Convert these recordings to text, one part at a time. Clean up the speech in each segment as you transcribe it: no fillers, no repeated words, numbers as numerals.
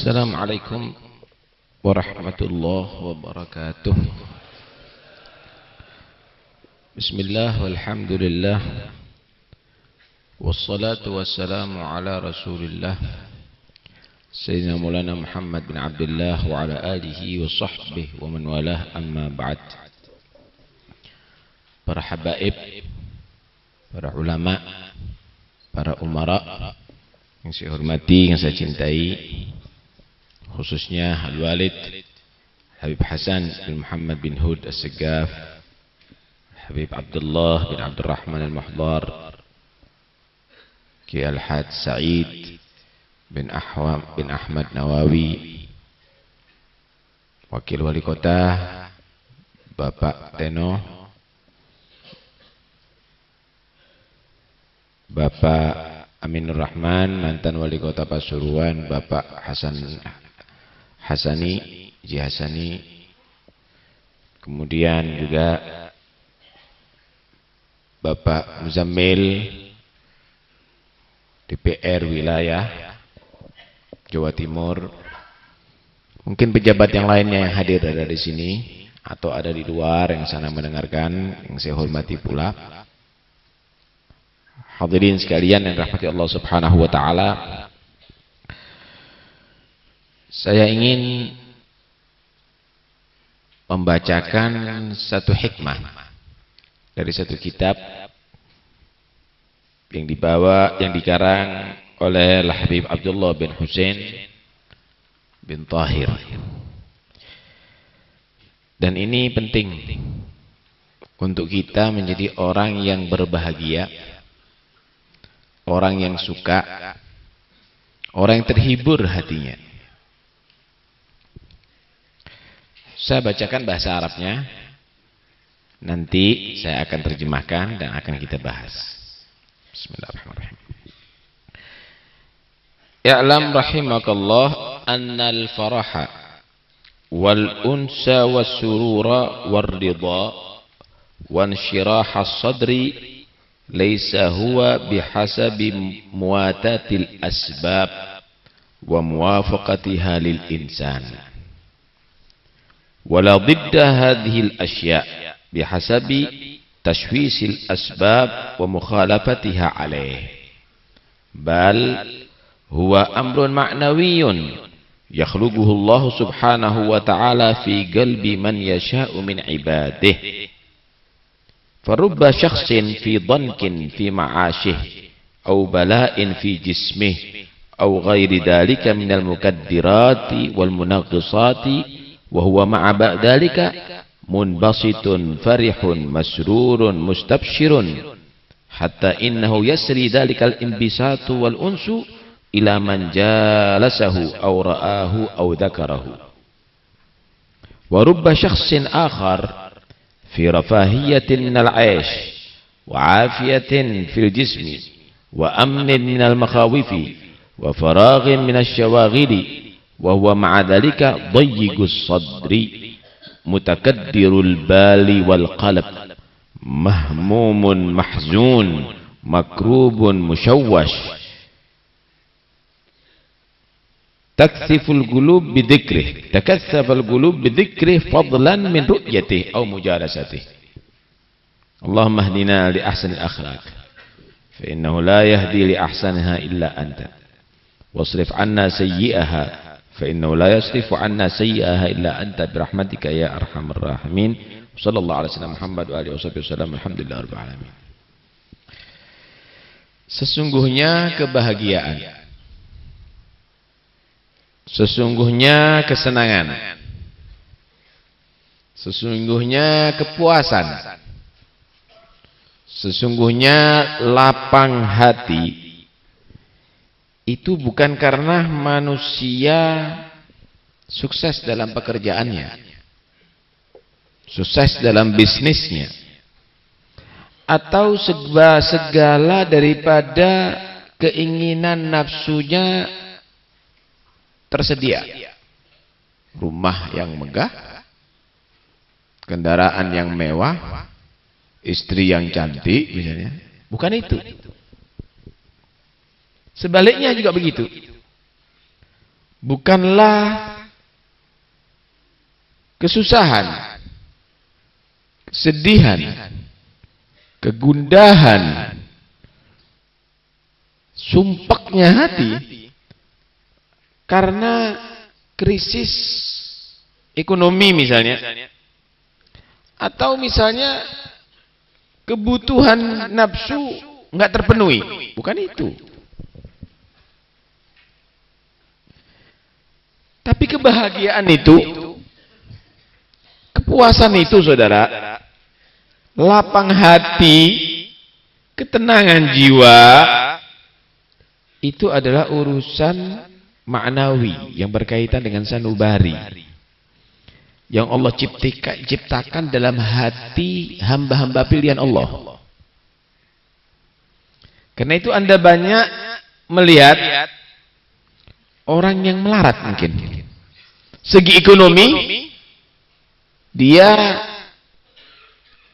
Assalamualaikum warahmatullahi wabarakatuh. Bismillah walhamdulillah, wassalatu wassalamu ala rasulillah Sayyidina Maulana Muhammad bin Abdullah wa ala alihi wa sahbihi wa man walah, amma ba'd. Para habaib, para ulama, para umara yang saya hormati, yang saya cintai, khususnya Al-Walid Habib Hasan bin Muhammad bin Hud As-Segaf, Habib Abdullah bin Abdurrahman Al-Muhdar, Ki Al-Had Sa'id bin Ahmad Nawawi, Wakil Wali Kota Bapak Teno, Bapak Aminur Rahman, mantan Wali Kota Pasuruan, Bapak Hasani, Ji Hasani, kemudian juga Bapak Muzammil, DPR wilayah Jawa Timur, mungkin pejabat yang lainnya yang hadir ada di sini atau ada di luar yang sana mendengarkan, yang saya hormati pula. Hadirin sekalian yang rahmati Allah Subhanahu wa taala. Saya ingin membacakan satu hikmah dari satu kitab yang dikarang oleh Habib Abdullah bin Husain bin Tahir. Dan ini penting untuk kita menjadi orang yang berbahagia, orang yang suka, orang yang terhibur hatinya. Saya bacakan bahasa Arabnya, nanti saya akan terjemahkan dan akan kita bahas. Bismillahirrahmanirrahim. I'lam rahimakallah annal faraha wal unsa was surura war ridha wa inshiraha sadri laysa huwa bihasabi muwatatil asbab wa muwafaqatiha lil insan wala didda hadhihi al asya bihasabi tashwisil asbab wa mukhalafatiha alayh, bal huwa amrun ma'nawiyyun yakhluquhu Allah subhanahu wa ta'ala fi qalbi man yasha'u min ibadihi. فرب شخص في ضنك في معاشه أو بلاء في جسمه أو غير ذلك من المكدرات والمنغصات وهو مع ذلك منبسط فرح مسرور مستبشر حتى إنه يسري ذلك الانبساط والأنس إلى من جالسه أو رآه أو ذكره. ورب شخص آخر في رفاهية من العيش وعافية في الجسم وأمن من المخاوف وفراغ من الشواغل وهو مع ذلك ضيق الصدر متكدر البال والقلب مهموم محزون مكروب مشوش تكثف القلوب بذكره فضلا من رؤيته أو مجالسته. اللهم اهدنا لأحسن الأخلاق فإنه لا يهدي لأحسنها إلا أنت واصرف عنا سيئها فإنه لا يصرف عنا سيئها إلا أنت برحمتك يا أرحم الراحمين. صلى الله على سيدنا Muhammad wa alihi wasallam. Alhamdulillah rabbil alamin. Sesungguhnya kebahagiaan, sesungguhnya kesenangan, sesungguhnya kepuasan, sesungguhnya lapang hati itu bukan karena manusia sukses dalam pekerjaannya, sukses dalam bisnisnya, atau segala daripada keinginan nafsunya tersedia. Rumah yang megah, kendaraan yang mewah, istri yang cantik misalnya. Bukan itu. Sebaliknya juga begitu. bukanlah kesusahan, kesedihan, kegundahan, sumpeknya hati karena krisis ekonomi misalnya, atau misalnya kebutuhan nafsu nggak terpenuhi, bukan itu. Tapi kebahagiaan itu, kepuasan itu saudara, lapang hati, ketenangan jiwa, itu adalah urusan ma'nawi yang berkaitan dengan sanubari yang Allah ciptakan dalam hati hamba-hamba pilihan Allah. Karena itu Anda banyak melihat orang yang melarat mungkin. Segi ekonomi dia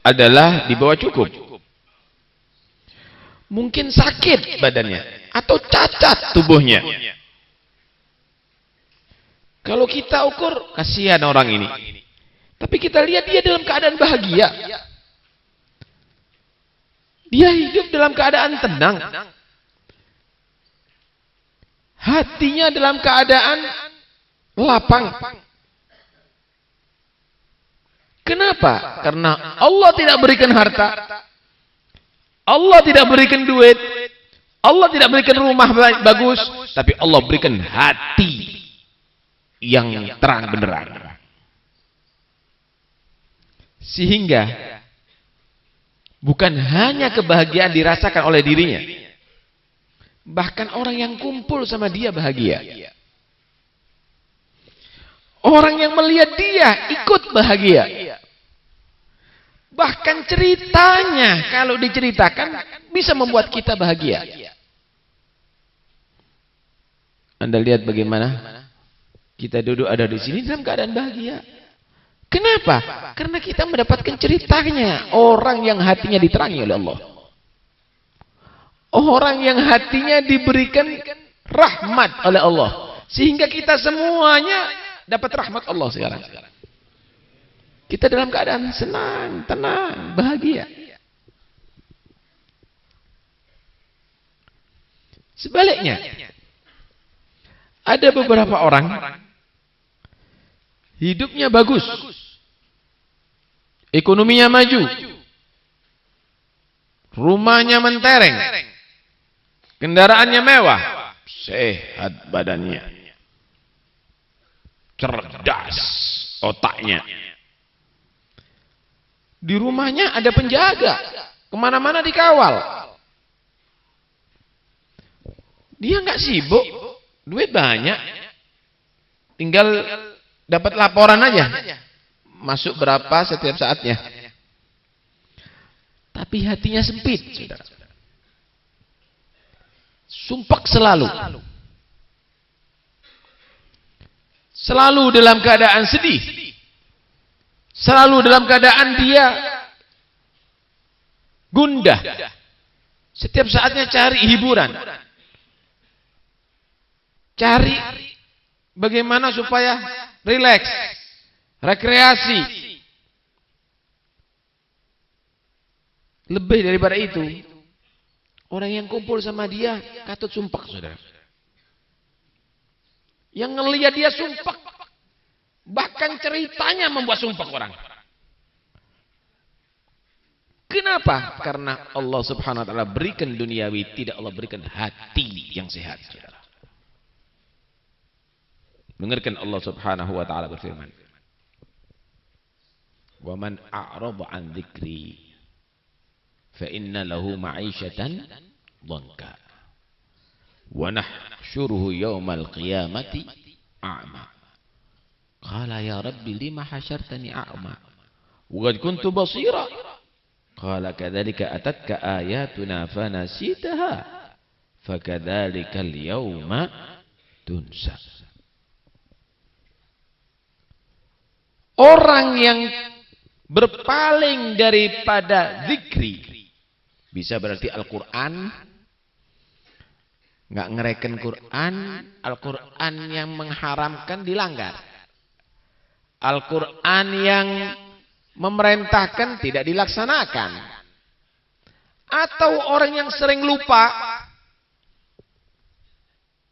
adalah di bawah cukup. Mungkin sakit badannya atau cacat tubuhnya. Kalau kita ukur, kasihan orang ini. Tapi kita lihat dia dalam keadaan bahagia. Dia hidup dalam keadaan tenang. Hatinya dalam keadaan lapang. Kenapa? Karena Allah tidak berikan harta, Allah tidak berikan duit, Allah tidak berikan rumah bagus, tapi Allah berikan hati yang terang benderang. Sehingga bukan hanya kebahagiaan dirasakan oleh dirinya, bahkan orang yang kumpul sama dia bahagia. Orang yang melihat dia ikut bahagia. Bahkan ceritanya kalau diceritakan bisa membuat kita bahagia. Anda lihat bagaimana kita duduk ada di sini dalam keadaan bahagia. Kenapa? Karena kita mendapatkan ceritanya orang yang hatinya diterangi oleh Allah. Orang yang hatinya diberikan rahmat oleh Allah. Sehingga kita semuanya dapat rahmat Allah sekarang. Kita dalam keadaan senang, tenang, bahagia. Sebaliknya, ada beberapa orang hidupnya bagus, ekonominya maju, rumahnya mentereng, kendaraannya mewah, sehat badannya, cerdas otaknya. Di rumahnya ada penjaga, kemana-mana dikawal. Dia nggak sibuk, duit banyak, tinggal dapat laporan aja, masuk berapa setiap saatnya. Tapi hatinya sempit, saudara. Sumpek selalu. Selalu dalam keadaan sedih. Selalu dalam keadaan dia gundah. Setiap saatnya cari hiburan. Cari bagaimana supaya rileks, rekreasi. Lebih daripada itu, orang yang kumpul sama dia katut sumpek, saudara. Yang ngelihat dia sumpek, bahkan ceritanya membuat sumpek orang. Kenapa? Karena Allah Subhanahu wa taala berikan duniawi, tidak Allah berikan hati yang sehat, saudara. Dengarkan Allah Subhanahu wa taala berfirman, "Wa man a'rada 'an dzikri fa inna lahu ma'isyatan dhanka wa nahsyuruhu yaumal qiyamati a'ma." Qala ya rabbi lima hasyartani a'ma wa qad kuntu basira. Qala kadzalika atatka ayatuna fanasitaha fakadzalikal yauma tunsa. Orang yang berpaling daripada zikri, bisa berarti Al-Quran, nggak ngereken Quran, Al-Quran yang mengharamkan dilanggar. Al-Quran yang memerintahkan tidak dilaksanakan. Atau orang yang sering lupa,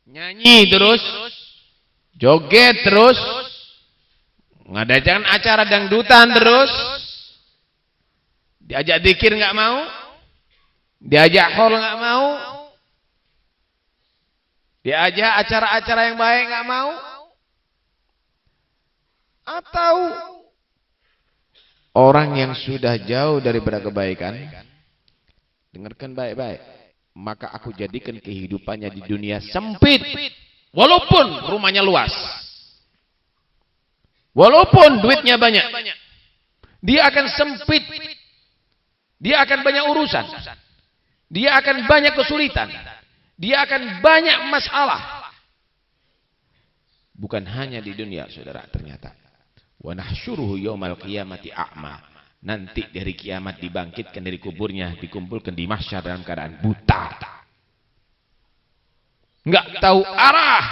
nyanyi terus, joget terus, ngadakan acara dangdutan terus, diajak zikir nggak mau, diajak khol nggak mau, diajak acara-acara yang baik nggak mau, atau orang yang sudah jauh daripada kebaikan. Dengarkan baik-baik. Maka aku jadikan kehidupannya di dunia sempit, walaupun rumahnya luas, walaupun duitnya banyak, dia akan sempit, dia akan banyak urusan, dia akan banyak kesulitan, dia akan banyak masalah. Bukan hanya di dunia, saudara, ternyata. Wa nahsyuruhu yaumal qiyamati a'ma. Nanti dari kiamat dibangkitkan dari kuburnya, dikumpulkan di mahsyar dalam keadaan buta, nggak tahu arah.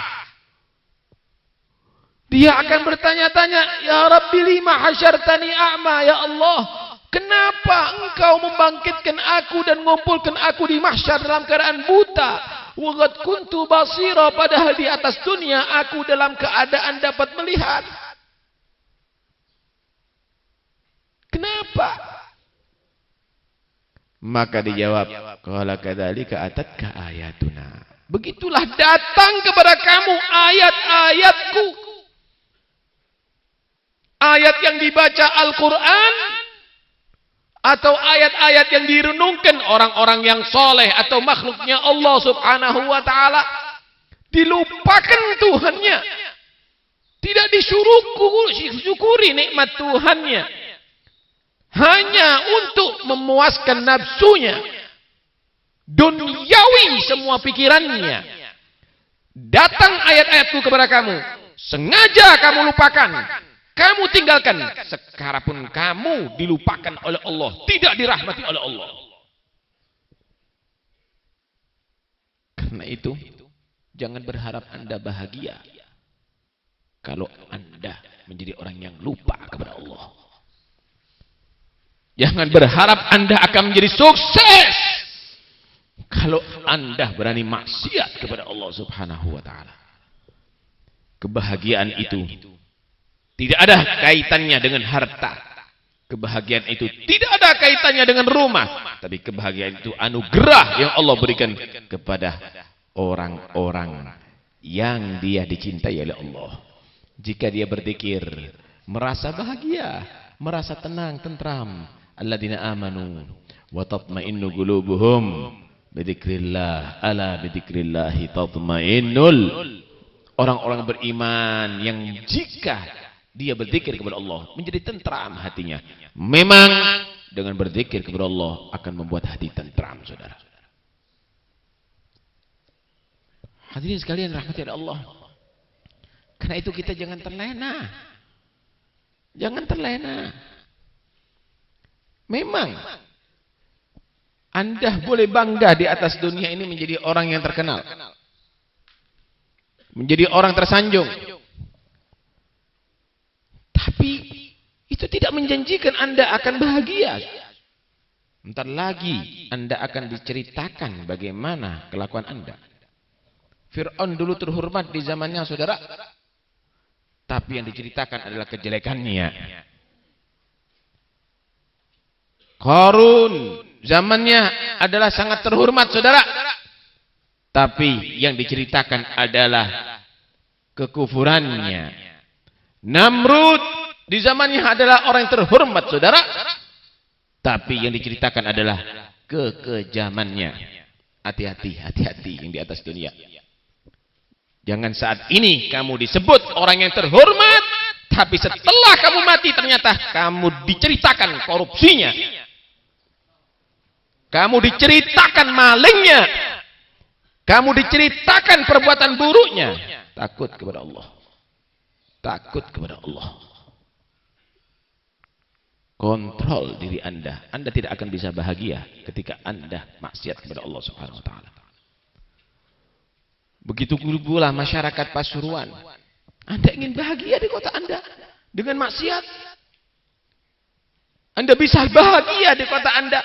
Dia akan bertanya-tanya, ya Rabbi lima hasyartani a'ma, ya Allah, kenapa engkau membangkitkan aku dan mengumpulkan aku di mahsyar dalam keadaan buta? Wa qad kuntu basira, padahal di atas dunia aku dalam keadaan dapat melihat. Kenapa? Maka dijawab, qala kadzalika atatka ayatuna. Begitulah datang kepada kamu ayat-ayatku. Ayat yang dibaca Al-Quran, atau ayat-ayat yang direnungkan orang-orang yang soleh atau makhluknya Allah subhanahu wa ta'ala, dilupakan Tuhannya, tidak disyukuri nikmat Tuhannya, hanya untuk memuaskan nafsunya, duniawi semua pikirannya. Datang ayat-ayatku kepada kamu, sengaja kamu lupakan, kamu tinggalkan. Sekarang pun kamu dilupakan oleh Allah, tidak dirahmati oleh Allah. Karena itu, jangan berharap Anda bahagia kalau Anda menjadi orang yang lupa kepada Allah. Jangan berharap Anda akan menjadi sukses kalau Anda berani maksiat kepada Allah subhanahu wa ta'ala. Kebahagiaan itu tidak ada kaitannya dengan harta. Kebahagiaan itu tidak ada kaitannya dengan rumah. Tapi kebahagiaan itu anugerah yang Allah berikan kepada orang-orang yang dia dicintai oleh Allah. Jika dia berzikir, merasa bahagia, merasa tenang, tentram. Alladzina amanu wa tatma'innu qulubuhum bidzikrillah, ala bidzikrillahi tatma'innul. Orang-orang beriman yang jika dia berzikir kepada Allah menjadi tentram hatinya. Memang dengan berzikir kepada Allah akan membuat hati tentram, saudara. Hadirin sekalian rahmati Allah. Karena itu kita jangan terlena. Jangan terlena. Memang Anda boleh bangga di atas dunia ini menjadi orang yang terkenal, menjadi orang tersanjung. Tapi itu tidak menjanjikan Anda akan bahagia. Bentar lagi Anda akan diceritakan bagaimana kelakuan Anda. Fir'aun dulu terhormat di zamannya, saudara, tapi yang diceritakan adalah kejelekannya. Qarun zamannya adalah sangat terhormat, saudara, tapi yang diceritakan adalah kekufurannya. Namrud di zamannya adalah orang yang terhormat, saudara, tapi yang diceritakan adalah kekejamannya. Hati-hati, hati-hati yang di atas dunia. Jangan saat ini kamu disebut orang yang terhormat, tapi setelah kamu mati ternyata kamu diceritakan korupsinya, kamu diceritakan malingnya, kamu diceritakan perbuatan buruknya. Takut kepada Allah. Takut kepada Allah. Kontrol diri Anda. Anda tidak akan bisa bahagia ketika Anda maksiat kepada Allah subhanahu wa ta'ala. Begitu pula masyarakat Pasuruan. Anda ingin bahagia di kota Anda dengan maksiat? Anda bisa bahagia di kota Anda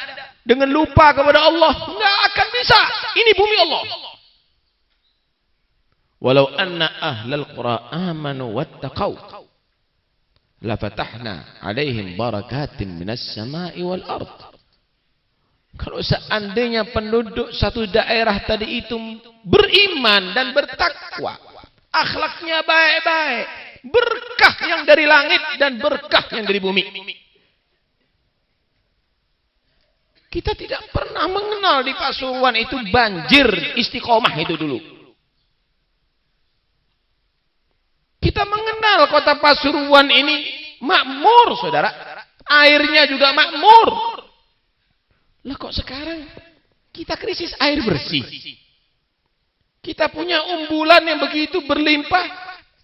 dengan lupa kepada Allah? Nggak akan bisa. Ini bumi Allah. Walau anna ahlal qura amanu wattaqau la fatahna alaihim barakatin minas sama'i wal ard. Kalau seandainya penduduk satu daerah tadi itu beriman dan bertakwa, akhlaknya baik-baik, berkah yang dari langit dan berkah yang dari bumi. Kita tidak pernah mengenal di Pasuruan itu banjir istiqomah itu dulu. Kita mengenal kota Pasuruan ini makmur, saudara. Airnya juga makmur. Lah kok sekarang kita krisis air bersih? Kita punya umbulan yang begitu berlimpah,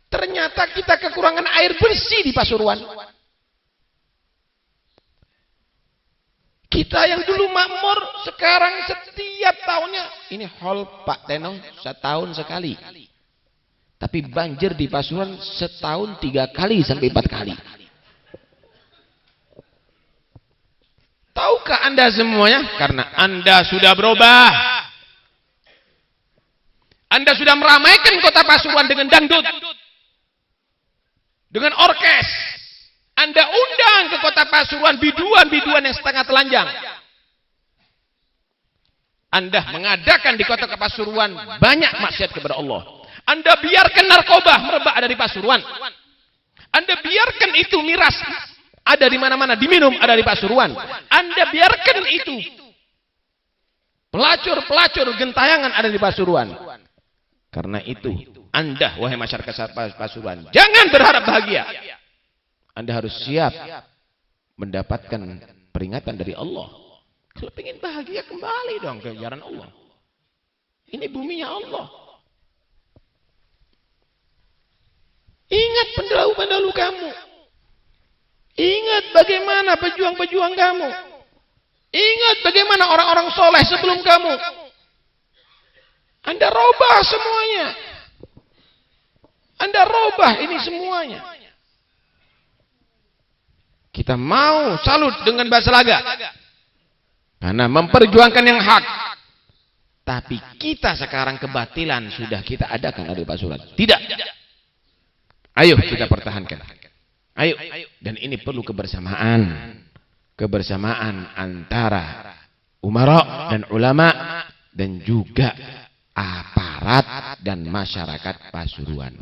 ternyata kita kekurangan air bersih di Pasuruan. Kita yang dulu makmur, sekarang setiap tahunnya, ini hol Pak Tenong setahun sekali. Tapi banjir di Pasuruan setahun 3 kali sampai 4 kali. Tahukah Anda semuanya? Karena Anda sudah berubah. Anda sudah meramaikan kota Pasuruan dengan dangdut, dengan orkes. Anda undang ke kota Pasuruan biduan-biduan yang setengah telanjang. Anda mengadakan di kota Pasuruan banyak maksiat kepada Allah. Anda biarkan narkoba merebak ada di Pasuruan. Anda biarkan itu miras ada di mana-mana, diminum ada di Pasuruan. Anda biarkan itu pelacur-pelacur gentayangan ada di Pasuruan. Karena itu, Anda wahai masyarakat Pasuruan, jangan berharap bahagia. Anda harus siap mendapatkan peringatan dari Allah. Kalau ingin bahagia, kembali dong ke jalan Allah. Ini buminya Allah. Ingat pendahulu-pendahulu kamu. Ingat bagaimana pejuang-pejuang kamu. Ingat bagaimana orang-orang soleh sebelum kamu. Anda robah semuanya. Anda robah ini semuanya. Kita mau salut dengan bahasa laga. Karena memperjuangkan yang hak. Tapi kita sekarang kebatilan sudah kita adakan di Pasuruan. Tidak. Ayo kita pertahankan. Ayo. Dan ini perlu kebersamaan. Kebersamaan antara umara dan ulama. Dan juga aparat dan masyarakat Pasuruan.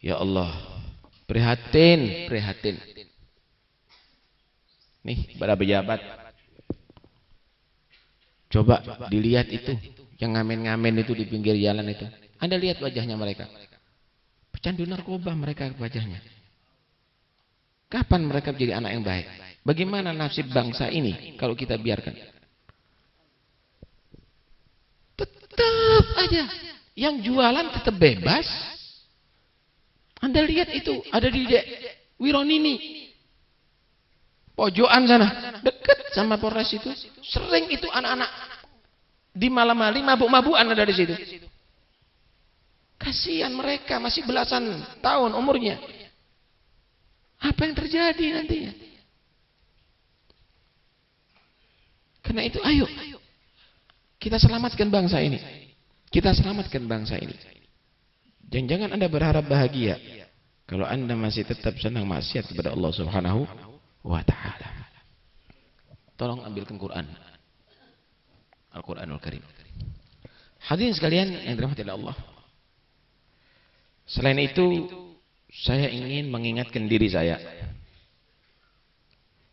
Ya Allah. Prihatin. Nih, para pejabat. Coba dilihat itu. Yang ngamen-ngamen itu di pinggir jalan itu. Anda lihat wajahnya mereka. Pecandu narkoba mereka wajahnya. Kapan mereka menjadi anak yang baik? Bagaimana nasib bangsa ini kalau kita biarkan? Tetap aja. Yang jualan tetap bebas. Anda lihat itu. Ada di Wironini. Pojokan sana. Dekat sama Polres itu. Sering itu anak-anak. Di malam hari mabuk-mabukan ada di situ. Kasihan mereka. Masih belasan tahun umurnya. Apa yang terjadi nantinya? Karena itu ayo. Kita selamatkan bangsa ini. Kita selamatkan bangsa ini. Jangan-jangan Anda berharap bahagia kalau Anda masih tetap senang maksiat kepada Allah Subhanahu wa ta'ala. Tolong ambilkan Quran. Al-Quranul Karim. Hadirin sekalian yang dirahmati Allah. Selain itu, saya ingin mengingatkan diri saya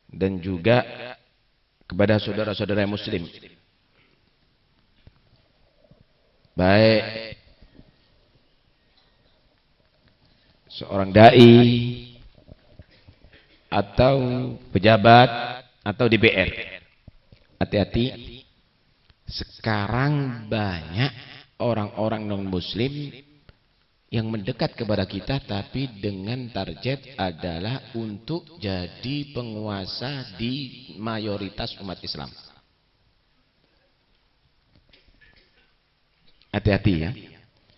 dan juga kepada saudara-saudara muslim, baik seorang dai atau pejabat atau DPR. Hati-hati. Sekarang banyak orang-orang non-muslim yang mendekat kepada kita tapi dengan target adalah untuk jadi penguasa di mayoritas umat Islam. Hati-hati ya.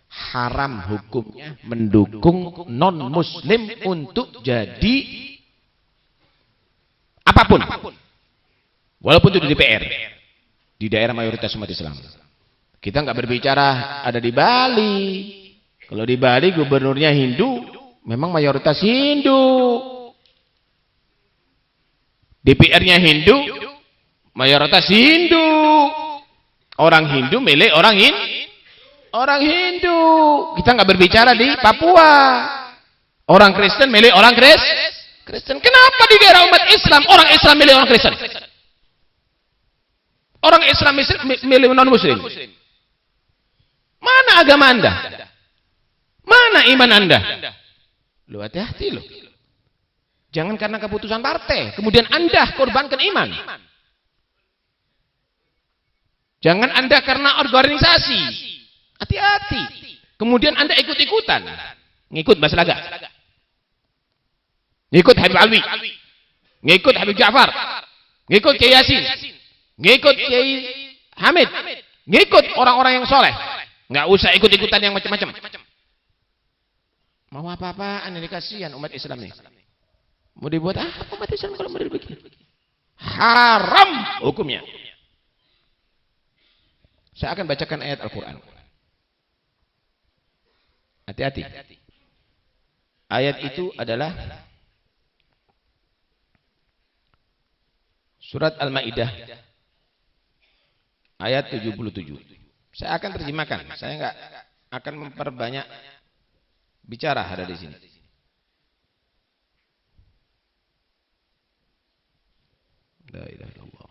Haram hukumnya mendukung non-muslim untuk jadi apapun. Walaupun itu di DPR. Di daerah mayoritas umat Islam. Kita nggak berbicara ada di Bali. Kalau di Bali gubernurnya Hindu, memang mayoritas Hindu. DPR-nya Hindu, mayoritas Hindu. Orang Hindu milik orang Hindu. Kita nggak berbicara di Papua. Orang Kristen milik orang Kristen. Kenapa di daerah umat Islam orang Islam milik orang Kristen? Orang Islam milik non Muslim. Mana agama Anda? Mana iman Anda? Lu hati-hati lu. Jangan karena keputusan partai kemudian Anda korbankan iman. Jangan Anda karena organisasi. Hati-hati. Kemudian Anda ikut-ikutan. Ngikut Bas Laga. Ngikut Habib Alwi. Ngikut Habib Ja'far. Ngikut Kiai Yasin. Ngikut Kiai Hamid. Ngikut orang-orang yang soleh. Nggak usah ikut-ikutan yang macam-macam. Mau apa-apaan ini, kasihan umat Islam nih. Mau dibuat apa umat Islam kalau mau begini? Haram hukumnya. Saya akan bacakan ayat Al-Quran. Hati-hati. Ayat itu adalah surat Al-Maidah ayat 77. Saya akan terjemahkan. Saya enggak akan memperbanyak bicara ada di sini. La ilaha illallah.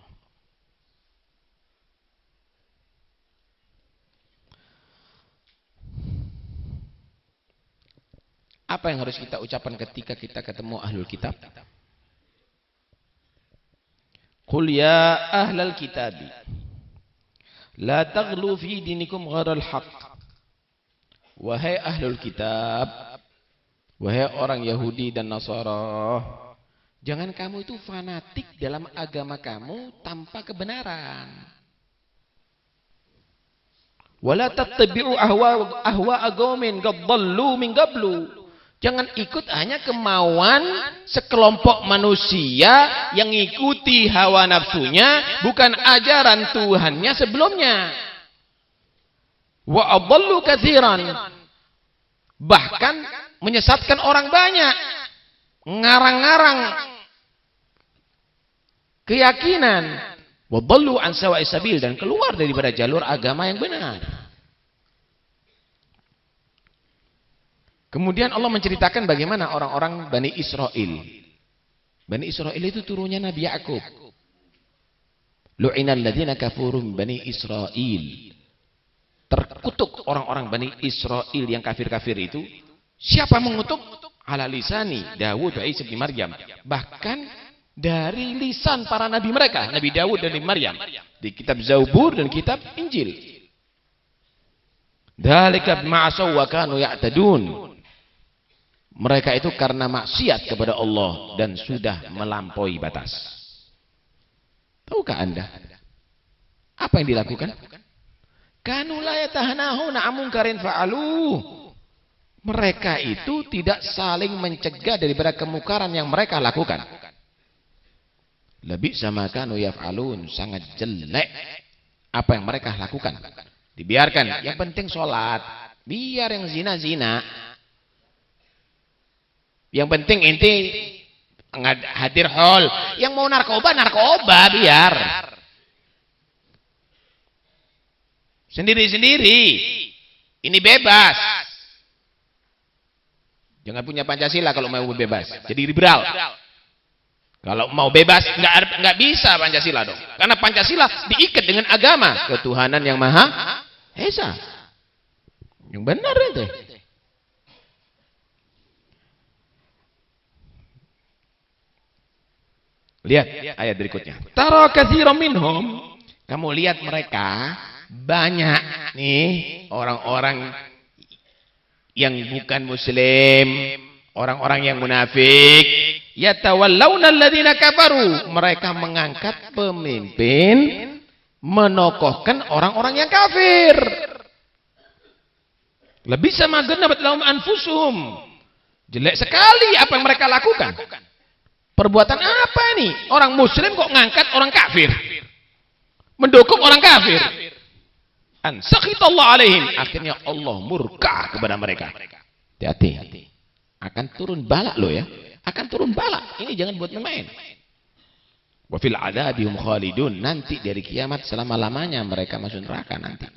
Apa yang harus kita ucapkan ketika kita ketemu ahlul kitab? Qul ya ahlal kitabi la taghlu fi dinikum ghairal haqq. Wahai ahlul kitab, wahai orang Yahudi dan Nasara, jangan kamu itu fanatik dalam agama kamu tanpa kebenaran. Wala tattabi'u ahwa qaumin qad dhallu min qablu. Jangan ikut hanya kemauan sekelompok manusia yang ikuti hawa nafsunya, bukan ajaran Tuhannya sebelumnya. Wa adallu katsiran. Bahkan menyesatkan orang banyak. Ngarang-ngarang keyakinan. Wa dallu an sawa'is sabil, dan keluar daripada jalur agama yang benar. Kemudian Allah menceritakan bagaimana orang-orang Bani Israel. Bani Israel itu turunnya Nabi Ya'qub. Lu'inal ladzina kafuru min Bani Israel. Terkutuk orang-orang Bani Israel yang kafir-kafir itu. Siapa mengutuk? Ala lisani Dawud wa Isa bin Maryam. Bahkan dari lisan para nabi mereka, Nabi Dawud dan Nabi Maryam, di kitab Zabur dan kitab Injil. Dzalika bima'asaw wa kanu ya'tadun. Mereka itu karena maksiat kepada Allah dan sudah melampaui batas. Tahukah Anda apa yang dilakukan? Kanu la yatahanahuna 'an munkarin fa'alu. Mereka itu tidak saling mencegah daripada kemungkaran yang mereka lakukan. Lebih sama kanu yaf'alun, sangat jelek apa yang mereka lakukan. Dibiarkan, yang penting sholat. Biar yang zina-zina. Yang penting inti hadir hall. Yang mau narkoba biar. Sendiri-sendiri. Ini bebas. Jangan punya Pancasila kalau mau bebas. Jadi liberal. Kalau mau bebas nggak bisa Pancasila dong. Karena Pancasila diikat dengan agama ketuhanan yang Maha Esa. Yang benar itu. Lihat ayat berikutnya. Tara katsiran minhum. Kamu lihat mereka banyak nih orang-orang yang bukan muslim, orang-orang yang munafik, yatawallawna alladzina kafaru. Mereka mengangkat pemimpin, menokohkan orang-orang yang kafir. Labisa ma ghanabat lahum anfusuhum. Jelek sekali apa yang mereka lakukan. Perbuatan apa ini? Orang muslim kok ngangkat orang kafir, mendukung orang kafir. An sakhitallahu alaihim, akhirnya Allah murka kepada mereka. Hati-hati, akan turun balak loh ya, akan turun balak. Ini jangan buat main. Wa fil adzabihum khalidun, nanti dari kiamat selama-lamanya mereka masuk neraka nanti.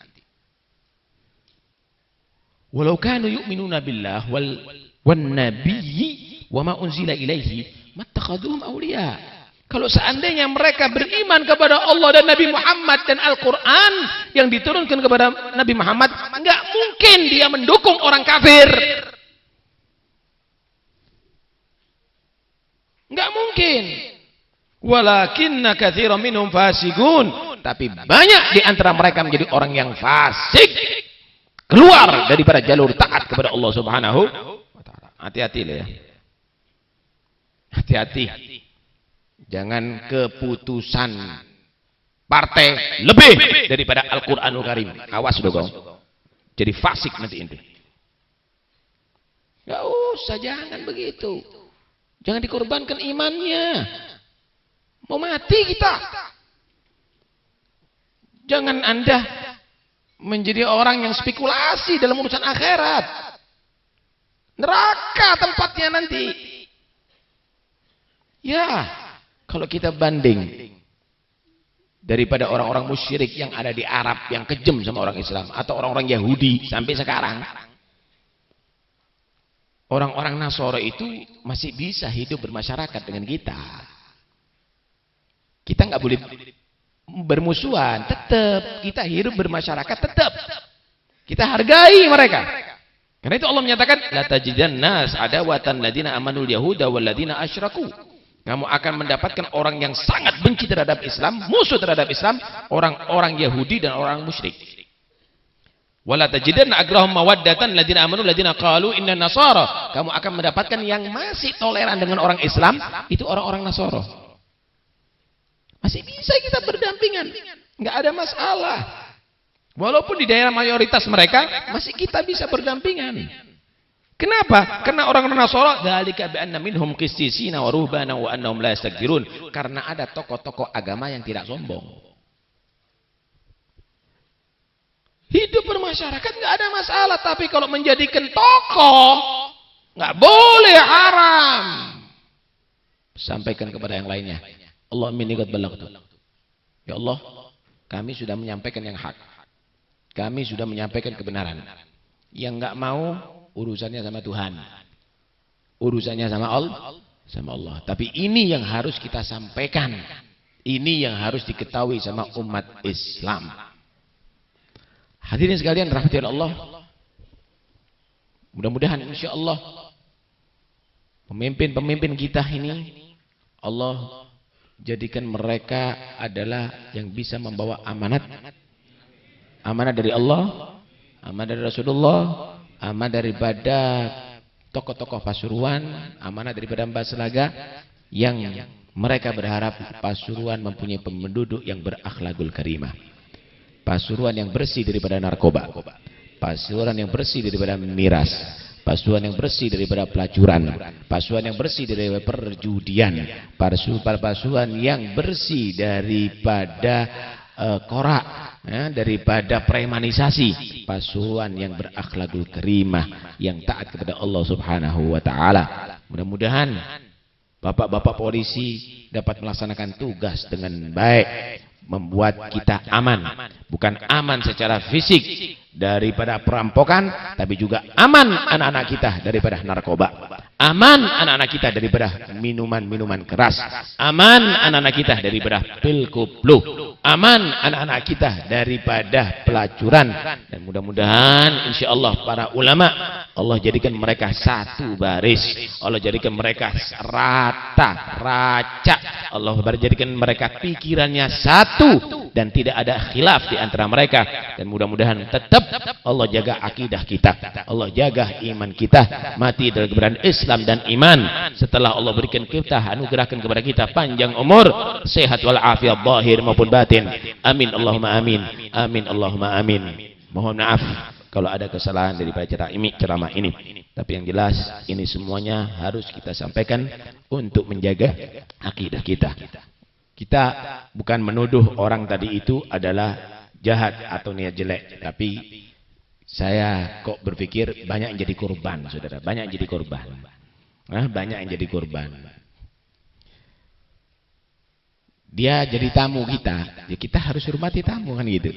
Walau kanu yu'minuna billah wan nabiyyi wa ma unzila ilaihi mattakhaduhum awliya. Kalau seandainya mereka beriman kepada Allah dan Nabi Muhammad dan Al-Quran yang diturunkan kepada Nabi Muhammad, enggak mungkin dia mendukung orang kafir. Enggak mungkin. Walakinna katsiran minhum fasiqun, tapi banyak di antara mereka menjadi orang yang fasik, keluar daripada jalur taat kepada Allah Subhanahu wa taala. Hati-hati ya. Hati-hati. Jangan keputusan partai lebih daripada Al-Qur'anul Karim. Awas loh kau. Jadi fasik nanti ente. Enggak usah, jangan begitu. Jangan dikorbankan imannya. Mau mati kita. Jangan Anda menjadi orang yang spekulasi dalam urusan akhirat. Neraka tempatnya nanti. Ya, kalau kita banding daripada orang-orang musyrik yang ada di Arab yang kejam sama orang Islam, atau orang-orang Yahudi sampai sekarang, orang-orang Nasara itu masih bisa hidup bermasyarakat dengan kita. Kita nggak boleh bermusuhan, tetap kita hidup bermasyarakat, tetap kita hargai mereka. Karena itu Allah menyatakan, la tajidanna adawatan ladina amanul yahuda wal ladina asyraku. Kamu akan mendapatkan orang yang sangat benci terhadap Islam, musuh terhadap Islam, orang-orang Yahudi dan orang musyrik. Wala tajidanna agrahum mawaddatan ladina amanu ladina qalu inna nasara. Kamu akan mendapatkan yang masih toleran dengan orang Islam, itu orang-orang Nasara. Masih bisa kita berdampingan, nggak ada masalah. Walaupun di daerah mayoritas mereka, masih kita bisa berdampingan. Kenapa? Karena orang Nasara, dzalika bi anna minhum qissisina wa ruhbana wa annahum la yastakbirun. Karena ada tokoh-tokoh agama yang tidak sombong. Hidup bermasyarakat nggak ada masalah, tapi kalau menjadikan tokoh nggak boleh, haram. Sampaikan kepada yang lainnya. Allah minni qad balaghtu. Ya Allah, kami sudah menyampaikan yang hak. Kami sudah menyampaikan kebenaran. Yang nggak mau, urusannya sama Tuhan. Urusannya sama Allah. Tapi ini yang harus kita sampaikan. Ini yang harus diketahui sama umat Islam. Hadirin sekalian rahmati Allah. Mudah-mudahan insya Allah pemimpin-pemimpin kita ini Allah jadikan mereka adalah yang bisa membawa amanat. Amanat dari Allah, amanat dari Rasulullah, amanat daripada tokoh-tokoh Pasuruan, amanat daripada Mbak Selaga, yang mereka berharap Pasuruan mempunyai penduduk yang berakhlakul karimah. Pasuruan yang bersih daripada narkoba, Pasuruan yang bersih daripada miras, Pasuruan yang bersih daripada pelacuran, Pasuruan yang bersih daripada perjudian, Pasuruan yang bersih daripada korak, ya, daripada premanisasi. Pasuruan yang berakhlakul karimah, yang taat kepada Allah Subhanahu wa taala. Mudah-mudahan bapak-bapak polisi dapat melaksanakan tugas dengan baik, membuat kita aman, bukan aman secara fisik daripada perampokan, tapi juga aman anak-anak kita daripada narkoba, aman anak-anak kita daripada minuman-minuman keras, aman anak-anak kita daripada pil koplo, aman anak-anak kita daripada pelacuran. Dan mudah-mudahan insya Allah para ulama, Allah jadikan mereka satu baris, Allah jadikan mereka rata, raca, Allah jadikan mereka pikirannya satu dan tidak ada khilaf di antara mereka. Dan mudah-mudahan tetap Allah jaga akidah kita, Allah jaga iman kita, mati dalam kebenaran Islam dan iman. Setelah Allah berikan kita, anugerahkan kepada kita panjang umur, sehat walafiat zahir maupun batin. Amin Allahumma amin. Amin Allahumma amin. Mohon maaf kalau ada kesalahan daripada ceramah ini. Tapi yang jelas ini semuanya harus kita sampaikan untuk menjaga akidah kita. Kita bukan menuduh orang tadi itu adalah jahat atau niat jelek, tapi saya kok berpikir banyak yang jadi korban, saudara. Banyak yang jadi korban. Banyak yang jadi korban. Dia jadi tamu kita, ya kita harus hormati tamu kan gitu.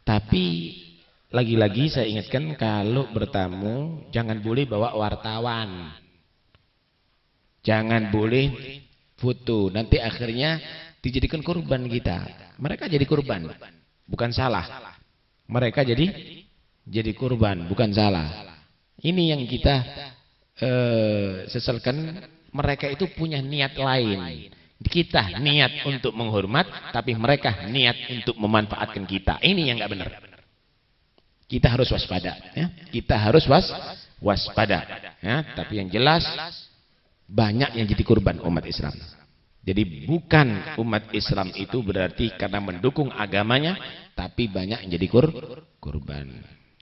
Tapi lagi-lagi saya ingatkan kalau bertamu jangan boleh bawa wartawan. Jangan boleh foto. Nanti akhirnya dijadikan korban kita. Mereka jadi korban, bukan salah. Mereka jadi korban, bukan salah. Ini yang kita sesalkan. Mereka itu punya niat lain. Kita niat untuk menghormat, tapi mereka niat untuk memanfaatkan kita. Ini yang nggak benar. Kita harus waspada. Ya. Kita harus waspada. Ya. Tapi yang jelas banyak yang jadi korban umat Islam. Jadi bukan umat Islam itu berarti karena mendukung agamanya, tapi banyak yang jadi korban.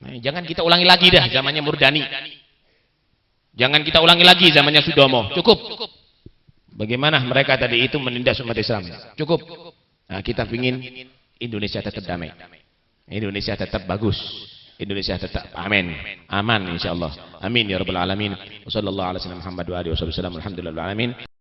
Nah, jangan kita ulangi lagi dah zamannya Murdani. Jangan kita ulangi lagi zamannya Sudomo. Cukup. Bagaimana mereka tadi itu menindas umat Islam. Cukup. Nah, kita ingin Indonesia tetap damai. Indonesia tetap bagus. Indonesia tetap amin. Aman insyaallah. Amin ya rabbal alamin. Wassallallahu ala sayyidina Muhammad wa alihi wasallam. Alhamdulillah alamin.